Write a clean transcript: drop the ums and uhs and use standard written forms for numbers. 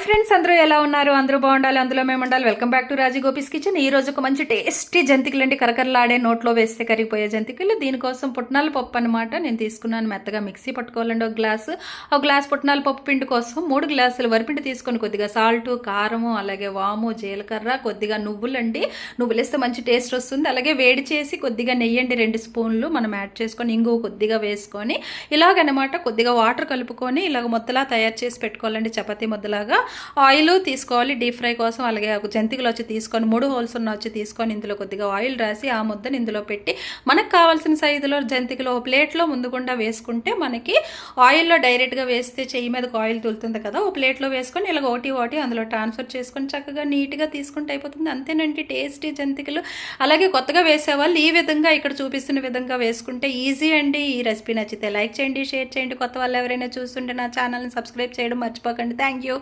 Friends అందరూ ఎలా ఉన్నారు? అందరూ బాగుండాలి, అందులో మేము ఉండాలి. Welcome back to Raji gopis kitchen. ఈ రోజు ఒక మంచి టేస్టీ జంతికలు అండి, కరకరలాడే నోట్లో వేస్తే కరిగిపోయే జంతికలు. దీనికోసం పుట్నాల పప్పు అనమాట నేను తీసుకున్నాను. మెత్తగా మిక్సీ పట్టుకోవాలండి. ఒక గ్లాస్ పుట్నాల పప్పు పిండి కోసం 3 గ్లాసులు వరిపిండి తీసుకొని కొద్దిగా సాల్ట్, కారము, అలాగే వాము, జీలకర్ర, కొద్దిగా నువ్వులండి. నువ్వులు వేస్తే మంచి టేస్ట్ వస్తుంది. అలాగే వేడి చేసి కొద్దిగా నెయ్యండి 2 స్పూన్లు మనం యాడ్ చేసుకొని, ఇంగువ కొద్దిగా వేసుకొని ఇలాగనమాట కొద్దిగా వాటర్ కలుపుకొని ఇలాగ ముద్దలా తయారు చేసి పెట్టుకోవాలండి, చపాతీ ముద్దలాగా. ఆయిల్ తీసుకోవాలి డీప్ ఫ్రై కోసం. అలాగే ఒక జంతికలు వచ్చి తీసుకొని 3 హోల్స్ ఉన్న వచ్చి తీసుకొని ఇందులో కొద్దిగా ఆయిల్ రాసి ఆ ముద్దను ఇందులో పెట్టి మనకు కావాల్సిన సైజులో జంతికలు ఒక ప్లేట్లో ముందుకుండా వేసుకుంటే మనకి ఆయిల్లో డైరెక్ట్గా వేస్తే చెయ్యి మీదకి ఆయిల్ తులుతుంది కదా, ఒక ప్లేట్లో వేసుకొని ఇలాగ ఒకటి అందులో ట్రాన్స్ఫర్ చేసుకొని చక్కగా నీట్గా తీసుకుంటే అయిపోతుంది. అంతేనండి టేస్టీ జంతికలు. అలాగే కొత్తగా వేసేవాళ్ళు ఈ విధంగా ఇక్కడ చూపిస్తున్న విధంగా వేసుకుంటే ఈజీ అండి. ఈ రెసిపీ నచ్చితే లైక్ చేయండి, షేర్ చేయండి. కొత్త వాళ్ళు ఎవరైనా చూస్తుంటే నా ఛానల్ని సబ్స్క్రైబ్ చేయడం మర్చిపోకండి. Thank you.